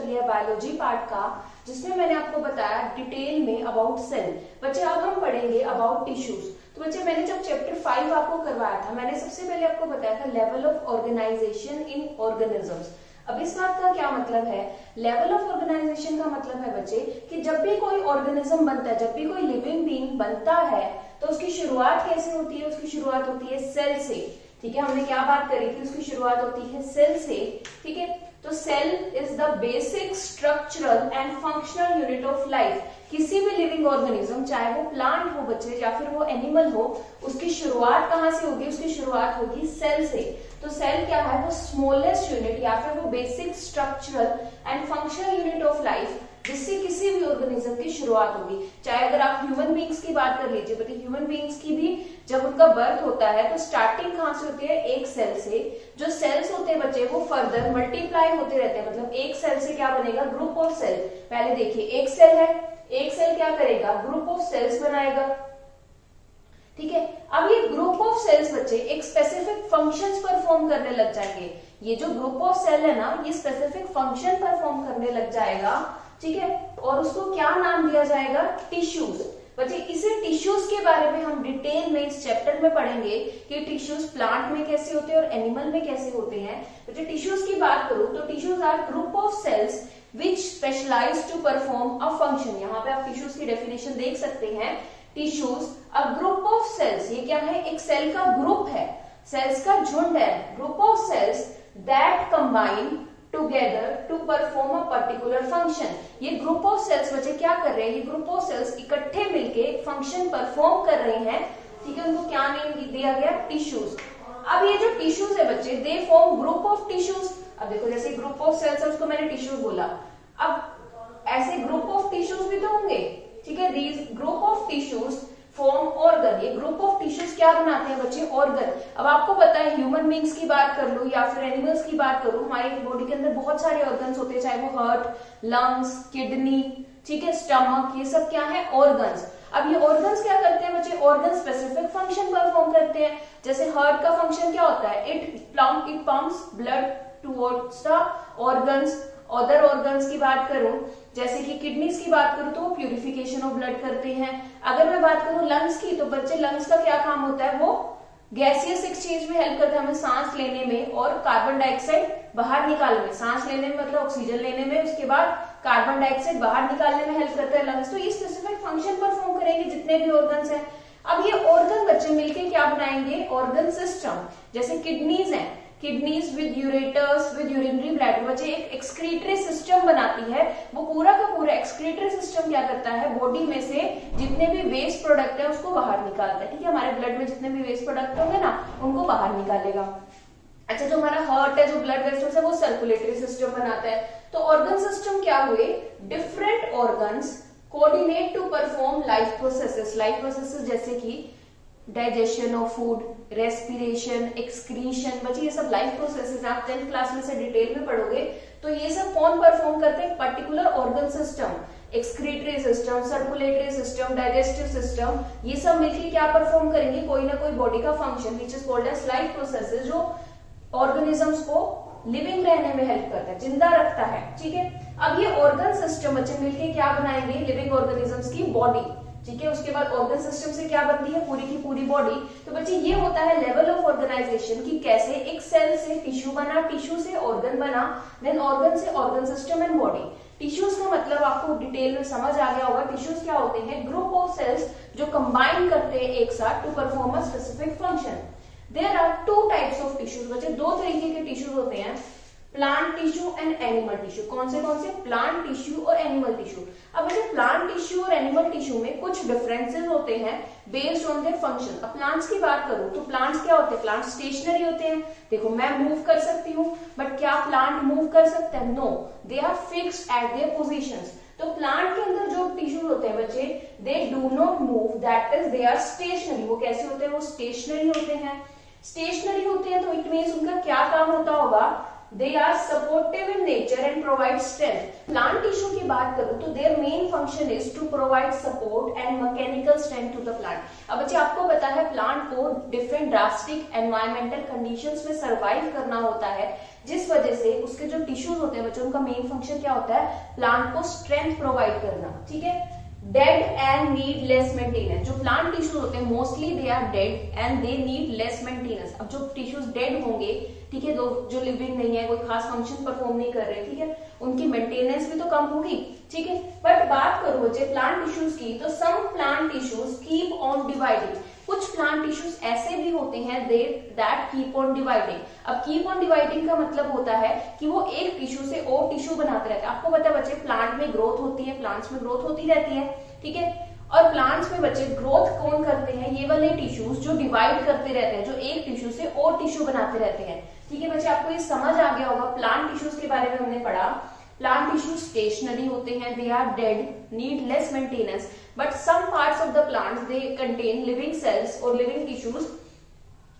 कर लिया biology part का, जिसमें मैंने आपको बताया डिटेल में अबाउट सेल। बच्चे अब हम पढ़ेंगे अबाउट टिश्यूज। तो बच्चे मैंने जब चैप्टर 5 आपको करवाया था, मैंने सबसे पहले आपको बताया था level of organisation in organisms. अब इस बात का क्या मतलब है, लेवल ऑफ ऑर्गेनाइजेशन का मतलब है बच्चे कि जब भी कोई ऑर्गेनिज्म बनता है, जब भी कोई लिविंग बीइंग बनता है, तो उसकी शुरुआत कैसे होती है? उसकी शुरुआत होती है सेल से। ठीक है, हमने क्या बात करी थी? उसकी शुरुआत होती है सेल से। ठीक है, तो cell is the basic structural and functional unit of life. किसी भी लिविंग ऑर्गेनिज्म, चाहे वो प्लांट हो बच्चे या फिर वो एनिमल हो, उसकी शुरुआत कहां से होगी? उसकी शुरुआत होगी सेल से। तो सेल क्या है? वो स्मॉलेस्ट यूनिट या फिर वो basic structural and functional unit of life, जिससे किसी भी ऑर्गेनिज्म की शुरुआत होगी। चाहे अगर आप ह्यूमन बींग्स की बात कर लीजिए, बट ह्यूमन बींग्स की भी जब उनका बर्थ होता है तो स्टार्टिंग कहां से होती है? एक सेल से। जो सेल्स होते हैं बच्चे वो फर्दर मल्टीप्लाई होते रहते हैं, मतलब एक सेल से क्या बनेगा? Group of cell. पहले देखिए, एक सेल है, एक सेल क्या करेगा? ग्रुप ऑफ सेल्स बनाएगा। ठीक है, अब ये ग्रुप ऑफ सेल्स बच्चे एक स्पेसिफिक फंक्शंस परफॉर्म करने लग जाएंगे। ये जो ग्रुप ऑफ सेल है ना, ये स्पेसिफिक फंक्शन परफॉर्म करने लग जाएगा। ठीक है, और उसको क्या नाम दिया जाएगा? टिश्यूज। बच्चे इसे टिश्यूज के बारे में हम डिटेल में इस चैप्टर में पढ़ेंगे कि टिश्यूज प्लांट में कैसे होते हैं और एनिमल में कैसे होते हैं। बच्चे टिश्यूज की बात करूं तो tissues are group of cells which specialize to perform a function. यहाँ पे आप टिश्यूज की डेफिनेशन देख सकते हैं। Tissues a group of cells, ये क्या है? एक सेल का ग्रुप है, सेल्स का झुंड है। Group of cells that combine together to perform a particular function. ये ग्रुप ऑफ सेल्स बच्चे क्या कर रहे हैं? ये ग्रुप ऑफ सेल्स इकट्ठे मिलके फंक्शन परफॉर्म कर रहे हैं। ठीक है, उनको क्या नेम दिया गया? टिश्यूज। अब ये जो टिश्यूज है बच्चे, they form group of tissues. अब देखो, जैसे ग्रुप ऑफ सेल्स है उसको मैंने टिश्यूज बोला, अब ऐसे ग्रुप ऑफ टिश्यूज भी तो होंगे। ठीक है, these group of tissues form organ. ये ग्रुप ऑफ टिश्यूज क्या बनाते हैं बच्चे? ऑर्गन। अब आपको पता है, ह्यूमन बींग्स की बात कर लो या फिर एनिमल्स की बात करूं, हमारी बॉडी के अंदर बहुत सारे ऑर्गन्स होते हैं, चाहे वो हार्ट, लंग्स, किडनी, ठीक है, स्टमक, ये सब क्या है? ऑर्गन्स। अब ये ऑर्गन्स क्या करते हैं बच्चे? ऑर्गन स्पेसिफिक फंक्शन परफॉर्म करते हैं। जैसे हार्ट का फंक्शन क्या होता है? It pumps blood towards the organs. Other organs की बात करूं, जैसे कि किडनीज की बात करूं तो वो प्यूरिफिकेशन ऑफ ब्लड करते हैं। अगर मैं बात करूं लंग्स की, तो बच्चे लंग्स का क्या काम होता है? वो गैसियस एक्सचेंज में हेल्प करता है, हमें सांस लेने में और कार्बन डाइऑक्साइड बाहर निकालने में। सांस लेने में मतलब ऑक्सीजन लेने में, उसके बाद कार्बन डाइऑक्साइड बाहर निकालने में हेल्प करता है लंग्स। तो ये स्पेसिफिक फंक्शन परफॉर्म करेंगे जितने भी ऑर्गन्स हैं। अब ये ऑर्गन बच्चे मिलके क्या बनाएंगे? Organ system. जैसे किडनीज है, kidneys with ureters with urinary bladder, बच्चे एक एक्सक्रीटरी सिस्टम बनाती है। वो पूरा का पूरा एक्सक्रीटरी सिस्टम क्या करता है? बॉडी में से जितने भी वेस्ट प्रोडक्ट है उसको बाहर निकालता है। ठीक है, हमारे ब्लड में जितने भी वेस्ट प्रोडक्ट होंगे ना, उनको बाहर निकालेगा। अच्छा, जो हमारा हार्ट है, जो ब्लड वेसल्स है, वो सर्कुलेटरी सिस्टम बनाता है। तो ऑर्गन सिस्टम क्या हुए? Different organs coordinate to perform life processes. Life processes जैसे कि digestion of food, respiration, excretion, बच्चे ये सब लाइफ प्रोसेसेस आप 10th क्लास में से डिटेल में पढ़ोगे। तो ये सब कौन परफॉर्म करते हैं? Particular organ system, excretory system, circulatory system, digestive system, ये सब मिलकर क्या परफॉर्म करेंगे? कोई ना कोई बॉडी का function, which is called as life processes, जो ऑर्गेनिजम्स को लिविंग रहने में हेल्प करता है, जिंदा रखता है। ठीक है, अब ये ऑर्गन सिस्टम बच्चे मिलकर क्या बनाएंगे? लिविंग ऑर्गेनिजम्स की बॉडी। ठीक है, उसके बाद ऑर्गन सिस्टम से क्या बनती है? पूरी की पूरी बॉडी। तो बच्चे ये होता है लेवल ऑफ ऑर्गेनाइजेशन की कैसे एक सेल से टिश्यू बना, टिश्यू से ऑर्गन बना, देन ऑर्गन से organ system and body. Tissues का मतलब आपको डिटेल में समझ आ गया होगा। टिश्यूज क्या होते हैं? ग्रुप ऑफ सेल्स जो कंबाइन करते हैं एक साथ to perform a specific function. There are two types of tissues. बच्चे दो तरीके के टिश्यूज होते हैं, plant tissue and animal tissue. कौन से? प्लांट टिश्यू और एनिमल टिश्यू। अब वैसे प्लांट टिश्यू और एनिमल टिश्यू में कुछ डिफरेंसेस होते हैं बेस्ड ऑन देयर फंक्शन। अब प्लांट्स की बात करूं तो प्लांट्स क्या होते हैं? प्लांट स्टेशनरी होते हैं। देखो, मैं मूव कर सकती हूँ, बट क्या प्लांट मूव कर सकते हैं? No, they are fixed at their positions. तो प्लांट के अंदर जो टिश्यू होते हैं बच्चे, they do not move, that is they are stationary. वो कैसे होते हैं? वो स्टेशनरी होते हैं। स्टेशनरी होते हैं तो इट मीन्स उनका क्या काम होता होगा? They are supportive in nature and provide strength. Plant tissue की बात करूं तो their main function is to provide support and mechanical strength to the plant. अब बच्चे आपको पता है प्लांट को डिफरेंट ड्रास्टिक एनवायरमेंटल कंडीशंस में सरवाइव करना होता है, जिस वजह से उसके जो टिश्यूज होते हैं बच्चों, उनका मेन फंक्शन क्या होता है, प्लांट को स्ट्रेंथ प्रोवाइड करना, ठीक है। Dead and need less maintenance, जो प्लांट टिश्यूज होते हैं mostly they are dead and they need less maintenance. अब जो टिश्यूज डेड होंगे, ठीक है, जो लिविंग नहीं है, कोई खास फंक्शन परफॉर्म नहीं कर रहे, ठीक है, उनकी मेंटेनेंस भी तो कम होगी, ठीक है। बट बात करो बच्चे प्लांट टिश्यूज की, तो some plant tissues keep on dividing, कुछ प्लांट टिश्यूज ऐसे भी होते हैं दैट कीप ऑन डिवाइडिंग। अब कीप ऑन डिवाइडिंग का मतलब होता है कि वो एक टिश्यू से और टिश्यू बनाते रहते हैं। आपको पता है बच्चे प्लांट में ग्रोथ होती है, प्लांट्स में ग्रोथ होती रहती है, ठीक है, और प्लांट्स में बच्चे ग्रोथ कौन करते हैं, ये वाले टिश्यूज जो डिवाइड करते रहते हैं, जो एक टिश्यू से और टिश्यू बनाते रहते हैं, ठीक है बच्चे। आपको ये समझ आ गया होगा, प्लांट टिश्यूज के बारे में हमने पढ़ा। प्लांट टिश्यूज स्टेशनरी होते हैं, they are dead, need less maintenance, but some parts of the plants they contain living cells और लिविंग टिश्यूज।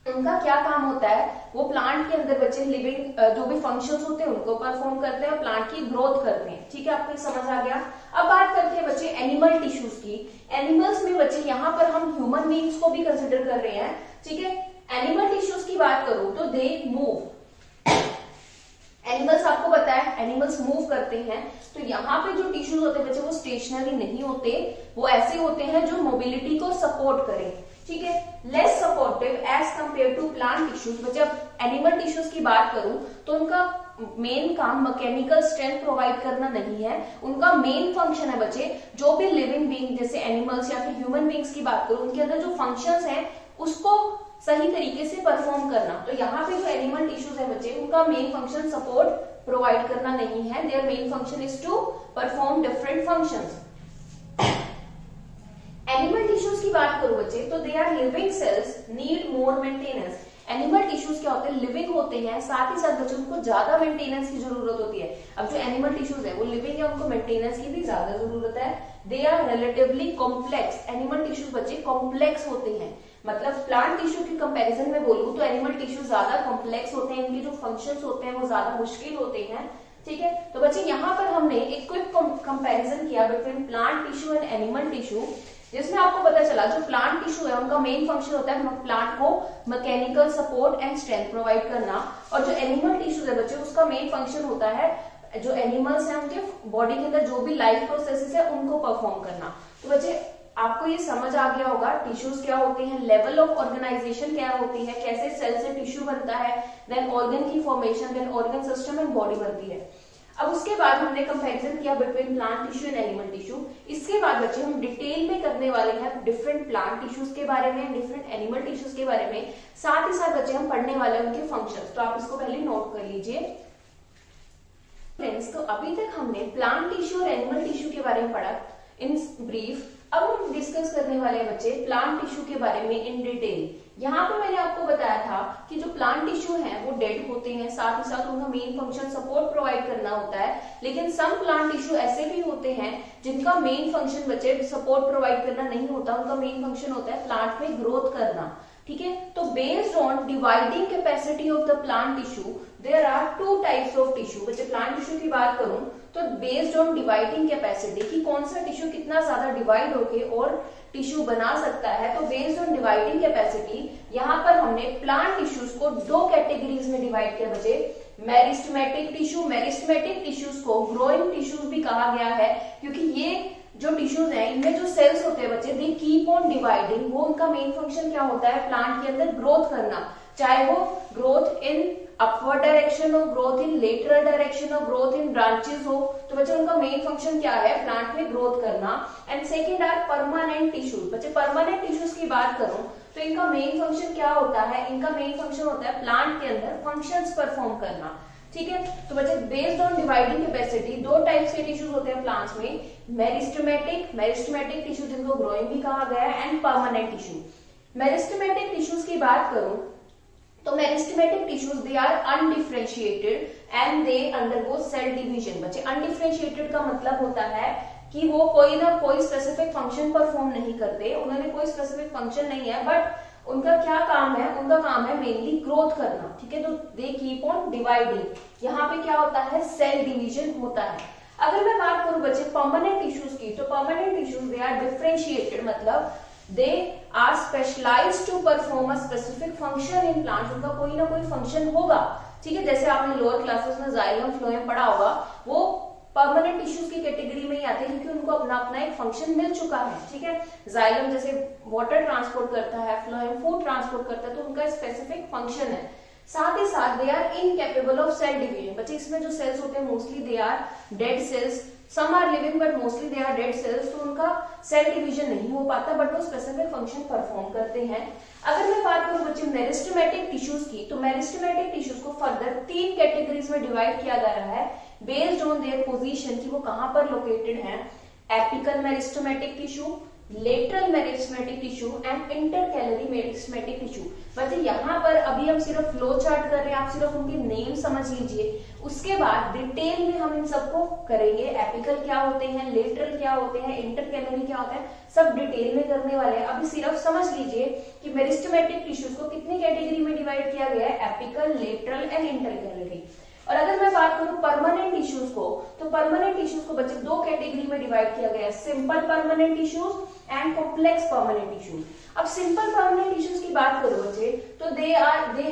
उनका क्या काम होता है, वो प्लांट के अंदर बच्चे लिविंग जो भी फंक्शंस होते हैं उनको परफॉर्म करते हैं और प्लांट की ग्रोथ करते हैं, ठीक है, आपको समझ आ गया। अब बात करते हैं बच्चे एनिमल टिश्यूज की। एनिमल्स में बच्चे यहाँ पर हम ह्यूमन बीइंग्स को भी कंसिडर कर रहे हैं, ठीक है। एनिमल टिश्यूज की बात करूं तो दे मूव, एनिमल्स आपको पता है एनिमल्स मूव करते हैं, तो यहाँ पे जो टिश्यूज होते हैं बच्चे वो स्टेशनरी नहीं होते, वो ऐसे होते हैं जो मोबिलिटी को सपोर्ट करें, ठीक है, less supportive as compare to plant tissues. बच्चे अब एनिमल टिश्यूज की बात करूं तो उनका मेन काम मैकेनिकल स्ट्रेंथ प्रोवाइड करना नहीं है, उनका मेन फंक्शन है बच्चे जो भी लिविंग बीइंग जैसे एनिमल्स या फिर ह्यूमन बीइंग्स की बात करूं, उनके अंदर जो फंक्शंस हैं उसको सही तरीके से परफॉर्म करना। तो यहाँ पे जो एनिमल टिश्यूज है बच्चे, उनका मेन फंक्शन सपोर्ट प्रोवाइड करना नहीं है, their main function is to perform different functions. Animal tissues की बात करो बच्चे तो they are living cells, need more maintenance. Animal tissues क्या होते हैं, लिविंग होते हैं, साथ ही साथ बच्चों उनको ज्यादा मेंटेनेंस की जरूरत होती है। अब जो एनिमल टिश्यूज है वो लिविंग है, उनको मेंटेनेंस की भी ज्यादा जरूरत है। They are relatively complex, animal tissues बच्चे कॉम्प्लेक्स होते हैं, मतलब प्लांट टिश्यू की कंपैरिजन में बोलूं तो एनिमल टिश्यू ज्यादा कॉम्प्लेक्स होते हैं, इनके जो फंक्शंस होते हैं वो ज्यादा मुश्किल होते हैं, ठीक है। तो बच्चे यहाँ पर हमने एक क्विक कंपैरिजन किया between plant tissue and animal tissue, जिसमें आपको पता चला जो प्लांट टिश्यू है उनका मेन फंक्शन होता है प्लांट को mechanical support and strength provide करना, और जो एनिमल टिश्यू है बच्चे उसका मेन फंक्शन होता है जो एनिमल्स हैं उनके बॉडी के अंदर जो भी लाइफ प्रोसेसेस है उनको परफॉर्म करना। तो बच्चे आपको ये समझ आ गया होगा टिश्यूज क्या होते हैं, लेवल ऑफ ऑर्गेनाइजेशन क्या होती है, कैसे सेल से टिश्यू बनता है, देन ऑर्गन की formation, then organ system and body बनती है। अब उसके बाद हमने कंपैरिजन किया between plant tissue and animal tissue. इसके बाद बच्चे हम डिटेल में करने वाले हैं डिफरेंट प्लांट टिश्यूज के बारे में, डिफरेंट एनिमल टिश्यूज के बारे में, साथ ही साथ बच्चे हम पढ़ने वाले हैं उनके फंक्शंस। तो आप इसको पहले नोट कर लीजिए फ्रेंड्स। तो अभी तक हमने प्लांट टिश्यू और एनिमल टिश्यू के बारे में पढ़ा इन ब्रीफ। अब हम डिस्कस करने वाले हैं बच्चे प्लांट टिश्यू के बारे में इन डिटेल। यहाँ पे मैंने आपको बताया था कि जो प्लांट टिश्यू हैं वो डेड होते हैं, साथ ही साथ उनका मेन फंक्शन सपोर्ट प्रोवाइड करना होता है, लेकिन सम प्लांट टिश्यू ऐसे भी होते हैं जिनका मेन फंक्शन बच्चे सपोर्ट प्रोवाइड करना नहीं होता, उनका मेन फंक्शन होता है प्लांट में ग्रोथ करना, ठीक है। तो based on dividing capacity of the plant tissue there are two types of tissue. बच्चे प्लांट टिश्यू की बात करूं तो बेस्ड ऑन डिवाइडिंग कैपेसिटी कि कौन सा टिश्यू कितना ज्यादा डिवाइड होके और टिश्यू बना सकता है, तो बेस्ड ऑन डिवाइडिंग कैपेसिटी यहाँ पर हमने प्लांट टिश्यूज को दो कैटेगरीज में डिवाइड किया बच्चे, मेरिस्टेमेटिक टिश्यू। मेरिस्टेमेटिक टिश्यूज को ग्रोइंग टिश्यूज भी कहा गया है क्योंकि ये जो टिश्यूज हैं इनमें जो सेल्स होते हैं बच्चे दे कीप ऑन डिवाइडिंग, वो उनका मेन फंक्शन क्या होता है प्लांट के अंदर ग्रोथ करना, चाहे वो ग्रोथ इन अपवर्ड डायरेक्शन हो, ग्रोथ इन लेटरल डायरेक्शन हो, ग्रोथ इन ब्रांचेस हो। तो बच्चे उनका मेन फंक्शन क्या है प्लांट में ग्रोथ करना। And second are permanent tissues. बच्चे परमानेंट टिश्यूज की बात करूं तो इनका मेन फंक्शन क्या होता है, इनका मेन फंक्शन होता है प्लांट के अंदर फंक्शंस परफॉर्म करना, ठीक है। तो बच्चे बेस्ड ऑन डिवाइडिंग कैपेसिटी दो टाइप्स के टिश्यूज होते हैं प्लांट्स में, मेरिस्टेमेटिक टिश्यू जिनको ग्रोइंग भी कहा गया है and permanent tissue. Meristematic tissues की बात करूं तो meristematic tissues they are undifferentiated and they undergo cell division. बच्चे अनडिफरेंशिएटेड का मतलब होता है कि वो कोई ना कोई स्पेसिफिक फंक्शन परफॉर्म नहीं करते, उन्होंने कोई स्पेसिफिक फंक्शन नहीं है, बट उनका क्या काम है, उनका काम है मेनली ग्रोथ करना, ठीक है। तो दे कीप ऑन डिवाइडिंग, यहाँ पे क्या होता है सेल डिवीजन होता है। अगर मैं बात करूं बच्चे परमानेंट टिश्यूज की तो permanent tissues they are differentiated, मतलब they are specialised to perform a specific function in plants. उनका कोई ना कोई फंक्शन होगा, ठीक है, जैसे आपने लोअर क्लासेस में जाइलम फ्लोएम पढ़ा होगा, वो परमानेंट टिश्यूज की कैटेगरी में ही आते हैं, क्योंकि उनको अपना अपना एक फंक्शन मिल चुका है। ठीक है, जाइलम जैसे वाटर ट्रांसपोर्ट करता है, फ्लोएम फूड ट्रांसपोर्ट करता है, तो उनका स्पेसिफिक फंक्शन है। साथ ही साथ they are incapable of cell division. बच्चे इसमें जो सेल्स होते हैं mostly they are dead cells, some are living but mostly they are dead cells, तो उनका सेल डिवीजन नहीं हो पाता, बट वो स्पेसिफिक फंक्शन परफॉर्म करते हैं। अगर मैं बात करूं बच्चे मेरिस्टेमेटिक टिश्यूज की, तो मेरिस्टेमेटिक टिश्यूज को फर्दर 3 कैटेगरीज में डिवाइड किया जा रहा है बेस्ड ऑन देयर पोजीशन कि वो कहां पर लोकेटेड है। Apical meristematic tissue, lateral meristematic tissue and intercalary meristematic tissue. बच्चे यहाँ पर अभी हम सिर्फ फ्लो चार्ट कर रहे हैं, आप सिर्फ उनके नेम समझ लीजिए, उसके बाद डिटेल में हम इन सबको करेंगे। एपिकल क्या होते हैं, लेटरल क्या होते हैं, इंटरकैलरी क्या होता है, सब डिटेल में करने वाले हैं। अभी सिर्फ समझ लीजिए कि मेरिस्टेमेटिक टिश्यूज को कितनी कैटेगरी में डिवाइड किया गया है, एपिकल, लेटरल एंड इंटरकैलरी। और अगर मैं बात करूं परमानेंट टिश्यूज को, तो परमानेंट टिश्यूज को बच्चे 2 कैटेगरी में डिवाइड किया गया है, simple permanent tissues and complex permanent tissues. अब सिंपल परमानेंट टिश्यूज की बात करो बच्चे, तो they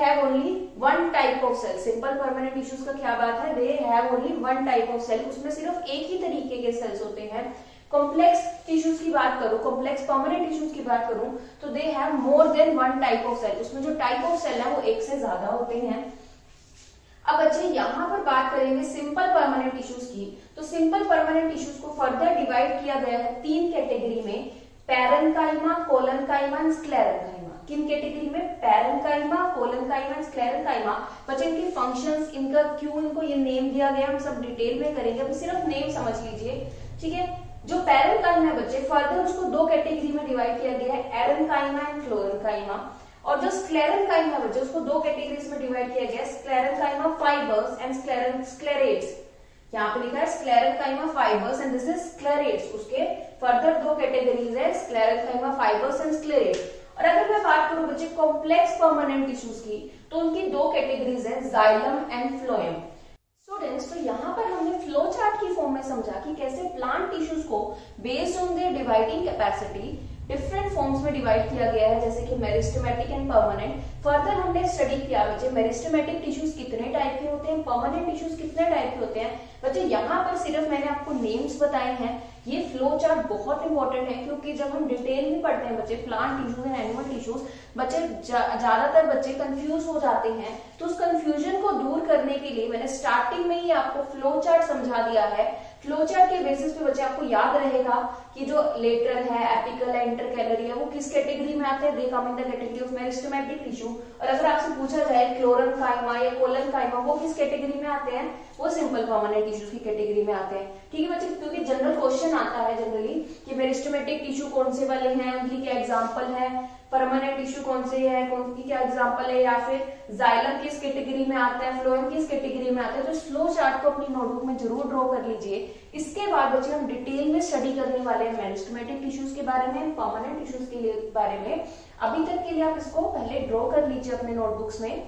have only 1 type of cell. Simple permanent tissues का क्या बात है, they have only 1 type of cell, उसमें सिर्फ एक ही तरीके के सेल्स होते हैं। कॉम्प्लेक्स टिश्यूज की बात करूं, कॉम्प्लेक्स परमानेंट टिश्यूज की बात करूं, तो they have more than 1 type of cell, उसमें जो टाइप ऑफ सेल है वो एक से ज्यादा होते हैं। अब बच्चे यहाँ पर बात करेंगे सिंपल परमानेंट टिश्यूज की, तो सिंपल परमानेंट टिश्यूज को फर्दर डिवाइड किया गया है 3 कैटेगरी में, पैरेन्काइमा, कोलेनकाइमा एंड स्क्लेरेन्काइमा। किन कैटेगरी में, पैरेन्काइमा, कोलेनकाइमा एंड स्क्लेरेन्काइमा। बच्चे इनके फंक्शंस, इनका क्यों इनको ये नेम दिया गया, हम सब डिटेल में करेंगे, अभी सिर्फ नेम समझ लीजिए। ठीक है, जो पैरेन्काइमा है बच्चे, फर्दर उसको 2 कैटेगरी में डिवाइड किया गया है, एरेन्काइमा एंड फ्लोरेन्काइमा। और जो स्क्लेरेन्काइमा है बच्चे, उसको 2 कैटेगरीज में डिवाइड किया गया है, स्क्लेरेन्काइमा फाइबर्स एंड स्क्लेरेट्स। यहाँ पे लिखा है sclerenchyma fibres and this is sclereids. उसके फर्दर 2 कैटेगरीज है, स्क्लेरेन्काइमा फाइबर्स एंड स्क्लेरेट्स। और अगर मैं बात करूं बच्चे कॉम्प्लेक्स परमानेंट टिश्यूज की, तो उनकी 2 कैटेगरीज है, जाइलम एंड फ्लोएम। स्टूडेंट्स, तो यहाँ पर हमने फ्लो चार्ट की फॉर्म में समझा कि कैसे प्लांट टिश्यूज को based on there dividing capacity different forms में डिवाइड किया गया है, जैसे कि मेरिस्टेमेटिक एंड परमानेंट। फर्दर हमने स्टडी किया बच्चे मेरिस्टेमेटिक टिश्यूज कितने टाइप के होते हैं, परमानेंट टिश्यूज कितने टाइप के होते हैं। बच्चे यहाँ पर सिर्फ मैंने आपको नेम्स बताए हैं। ये फ्लो चार्ट बहुत इंपॉर्टेंट है, क्योंकि जब हम डिटेल में पढ़ते हैं बच्चे plant tissues and animal tissues, बच्चे ज्यादातर बच्चे कंफ्यूज हो जाते हैं। तो उस कंफ्यूजन को दूर करने के लिए मैंने स्टार्टिंग में ही आपको फ्लो चार्ट समझा दिया है। फ्लो चार्ट के बेसिस पे बच्चे आपको याद रहेगा कि जो लेटरल है, एपिकल है, इंटरकैलरी है, वो किस कैटेगरी में आते हैं, they come in the category of meristematic tissue. और अगर आपसे पूछा जाए क्लोरेन्काइमा या कोलेनकाइमा वो किस कैटेगरी में आते हैं, वो सिंपल परमानेंट टिश्यूज की कैटेगरी में आते हैं। ठीक है बच्चे, क्योंकि जनरल क्वेश्चन आता है जनरली कि मेरिस्टेमेटिक टिश्यू कौन से वाले हैं, उनकी क्या एग्जाम्पल है, परमानेंट टिश्यू कौन से है, कौन की क्या एग्जांपल है, या फिर जाइलम किस कैटेगरी में आता है, फ्लोएम किस कैटेगरी में आता है। तो इस फ्लो चार्ट को अपनी नोटबुक में जरूर ड्रॉ कर लीजिए। इसके बाद बच्चे हम डिटेल में स्टडी करने वाले हैं मेरिस्टेमेटिक टिश्यूज के बारे में, परमानेंट टिश्यूज के बारे में। अभी तक के लिए आप इसको पहले ड्रॉ कर लीजिए अपने नोटबुक्स में।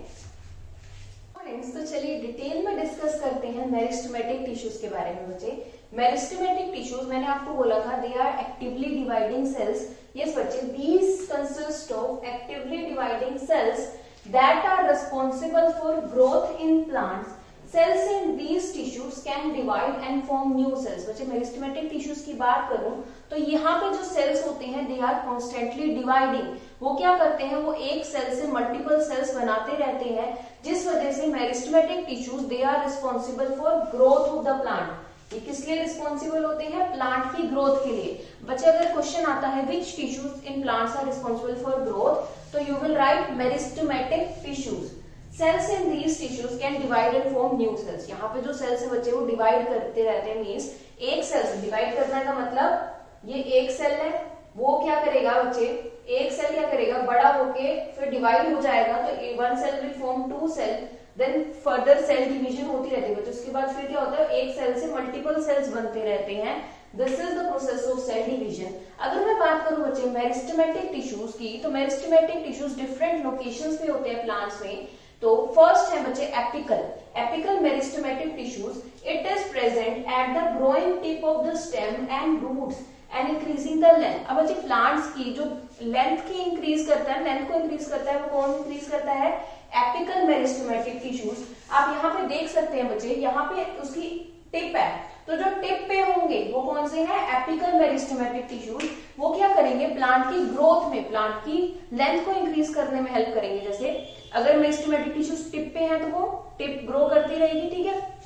तो चलिए डिटेल में डिस्कस करते हैं मेरिस्टेमेटिक टिश्यूज के बारे में। बच्चे मेरिस्टेमेटिक टिश्यूज मैंने आपको बोला था they are actively dividing cells. Yes बच्चे, these consist of actively dividing cells that are responsible for growth in plants. Cells in these tissues can divide and form new cells. बच्चे meristematic tissues की बात करूं तो यहाँ पे जो cells होते हैं दे आर कॉन्स्टेंटली डिवाइडिंग। वो क्या करते हैं, वो एक सेल से मल्टीपल सेल्स बनाते रहते हैं, जिस वजह से meristematic tissues they are responsible for growth of the plant. ये किस लिए रिस्पॉन्सिबल होते हैं, प्लांट की ग्रोथ के लिए। बच्चे अगर क्वेश्चन आता है which tissues in plants are responsible for growth, तो you will write meristematic tissues. Cells in these tissues can divide and form new cells. यहाँ पे जो सेल्स है बच्चे वो डिवाइड करते रहते हैं, मीन्स एक सेल से डिवाइड करने का मतलब ये एक सेल है, वो क्या करेगा बच्चे, एक सेल क्या करेगा, बड़ा होके फिर डिवाइड हो जाएगा, तो one cell will form 2 cell, then further cell division होती रहती है बच्चे। उसके बाद फिर क्या होता है, एक सेल से मल्टीपल सेल्स बनते रहते हैं। This is the process of cell division. अगर मैं बात करूं बच्चे मेरिस्टेमेटिक टिश्यूज की, तो मेरिस्टेमेटिक टिश्यूज डिफरेंट लोकेशंस पे होते हैं प्लांट्स में। तो फर्स्ट है बच्चे apical. Apical meristematic tissues, it is present at the growing tip of the stem and roots and increasing the length. अब बच्चे प्लांट्स की जो लेंथ की इंक्रीज करता है, लेंथ को इंक्रीज करता है, वो कौन इंक्रीज करता है, एपिकल मेरिस्टेमेटिक टिश्यूज। आप यहाँ पे देख सकते हैं बच्चे, यहाँ पे उसकी टिप है, तो जो टिप पे होंगे वो कौन से हैं, एपिकल मेरिस्टेमेटिक टिश्यूज। वो क्या करेंगे, प्लांट की ग्रोथ में, प्लांट की लेंथ को इंक्रीज करने में हेल्प करेंगे। जैसे अगर मेरिस्टेमेटिक टिश्यूज टिप पे हैं तो वो टिप ग्रो करती रहेगी, ठीक है।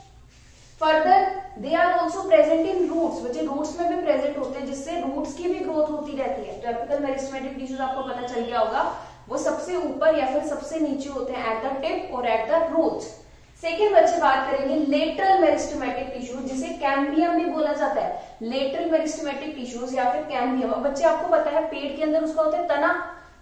Further they are also present in roots, बच्चे रूट्स में भी प्रेजेंट होते हैं, जिससे रूट्स की भी ग्रोथ होती रहती है। तो एपिकल मेरिस्टेमेटिक टिश्यूज आपको पता चल गया होगा, वो सबसे ऊपर या फिर सबसे नीचे होते हैं, एट द टिप और एट द रूट्स। सेकेंड बच्चे बात करेंगे लेटरल मेरिस्टेमेटिक टिश्यूज, जिसे कैम्बियम भी बोला जाता है। लेटरल मेरिस्टेमेटिक टिश्यूज या फिर कैम्बियम। अब बच्चे आपको पता है पेड़ के अंदर उसका होता है तना,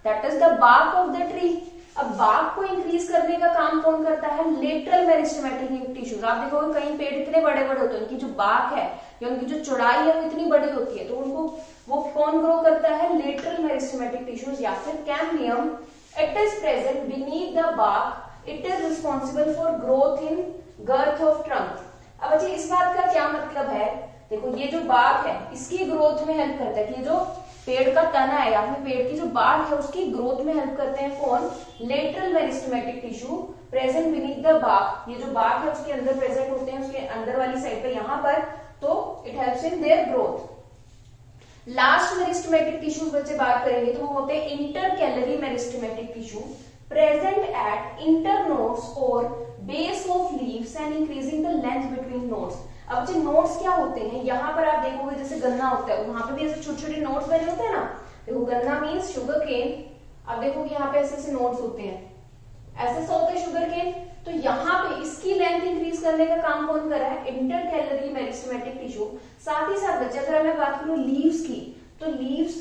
that is the bark of the tree. अब बार्क को इंक्रीज करने का काम कौन करता है, लेटरल मेरिस्टेमेटिक टिश्यूज। आप देखोगे कई पेड़ इतने बड़े बड़े होते हैं, उनकी जो बार्क है या उनकी जो चौड़ाई है वो इतनी बड़ी होती है, तो उनको वो कौन ग्रो करता है, लेटरल मेरिस्टेमेटिक टिश्यूज या फिर cambium. It is present beneath the bark, it is responsible for growth in girth of trunk. अब बच्चे इस बात का क्या मतलब है, देखो ये जो बार्क है इसकी ग्रोथ में हेल्प करता है, कि जो पेड़ का तना है या फिर पेड़ की जो बार्क है उसकी ग्रोथ में हेल्प करते हैं कौन, lateral meristematic tissue present beneath the bark. ये जो बार्क है उसके अंदर प्रेजेंट होते हैं, उसके अंदर वाली साइड पे यहाँ पर, तो it helps in their growth. Last meristematic tissues बच्चे बात करेंगे तो वो होते हैं intercalary meristematic tissue, present at internodes और base of leaves and increasing the length between nodes. अब जो नोड्स क्या होते हैं, यहाँ पर आप देखोगे जैसे गन्ना होता है, वहां पे भी ऐसे छोटे छोटे नोड्स बने होते हैं ना। देखो गन्ना मीन्स शुगर केन, अब देखो कि यहाँ पे ऐसे ऐसे नोड्स होते हैं, ऐसे सा होता है शुगर केन। तो यहाँ पे इसकी लेंथ इंक्रीज करने का काम कौन कर रहा है, इंटरकैलरी मेरिस्टेमेटिक टिश्यू। साथ ही साथ बच्चे अगर मैं बात करूं लीव्स की, तो लीव्स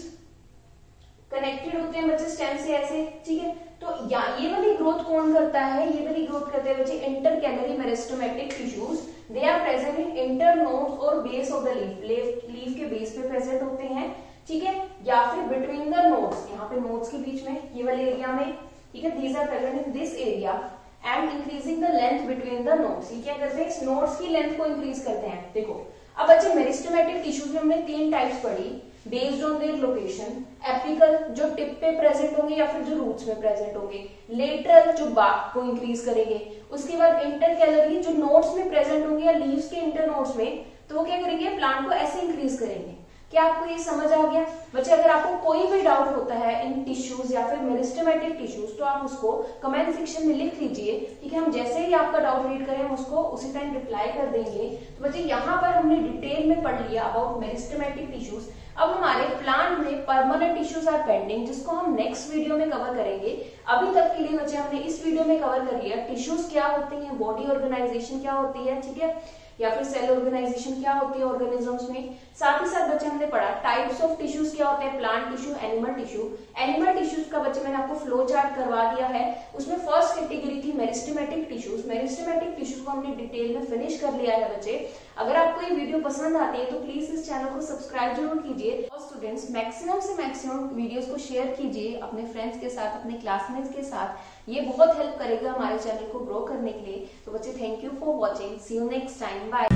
कनेक्टेड होते हैं बच्चे स्टेम से ऐसे, ठीक है। तो ये वाली ग्रोथ कौन करता है, ये वाली ग्रोथ करते हैं बच्चे intercalary meristematic tissues. They are present in internodes और base of the leaf, leaf के बेस पे प्रेजेंट होते हैं, ठीक है, या फिर बिटवीन द नोड्स, यहाँ पे नोड्स के बीच में, ये वाले एरिया में, ठीक है। These are present in this area and increasing the length between the nodes. ये क्या करते हैं, इस नोड्स की लेंथ को इंक्रीज करते हैं। देखो अब बच्चे मेरिस्टेमेटिक टिश्यूज में हमने 3 टाइप्स पढ़ी based on their location. Apical जो टिप पे प्रेजेंट होंगे या फिर जो रूट्स में प्रेजेंट होंगे, लेटरल जो बार्क को इंक्रीज करेंगे, उसके बाद इंटरकैलरी जो नोड्स में प्रेजेंट होंगे या लीव्स के इंटर नोड्स में, तो वो क्या करेंगे, प्लांट को ऐसे इंक्रीज करेंगे। क्या आपको ये समझ आ गया बच्चे? अगर आपको कोई भी डाउट होता है इन टिश्यूज या फिर मेरिस्टेमेटिक टिश्यूज तो आप उसको कमेंट सेक्शन में लिख लीजिए, ठीक है। हम जैसे ही आपका डाउट रीड करें हम उसको उसी टाइम रिप्लाई कर देंगे। तो बच्चे यहाँ पर हमने डिटेल में पढ़ लिया अबाउट मेरिस्टेमेटिक टिश्यूज। अब हमारे प्लांट में परमानेंट टिश्यूज आर पेंडिंग, जिसको हम नेक्स्ट वीडियो में कवर करेंगे। अभी तक के लिए बच्चे हमने इस वीडियो में कवर कर लिया टिश्यूज क्या होती है, बॉडी ऑर्गेनाइजेशन क्या होती है, ठीक है, या फिर सेल ऑर्गेनाइजेशन क्या होती है ऑर्गेनिजम्स में। साथ ही साथ बच्चे हमने पढ़ा टाइप्स ऑफ टिश्यूज क्या होते हैं, plant tissue, animal tissue. Animal tissues का बच्चे मैंने आपको फ्लो चार्ट करवा दिया है, उसमें फर्स्ट कैटेगरी थी मेरिस्टेमेटिक टिश्यूज। मेरिस्टेमेटिक टिश्यूज को हमने डिटेल में फिनिश कर लिया है बच्चे। अगर आपको ये वीडियो पसंद आती है तो प्लीज इस चैनल को सब्सक्राइब जरूर कीजिए और स्टूडेंट्स मैक्सिमम से मैक्सिमम वीडियोस को शेयर कीजिए अपने फ्रेंड्स के साथ, अपने क्लासमेट्स के साथ। ये बहुत हेल्प करेगा हमारे चैनल को ग्रो करने के लिए। तो बच्चे thank you for watching, see you next time, bye.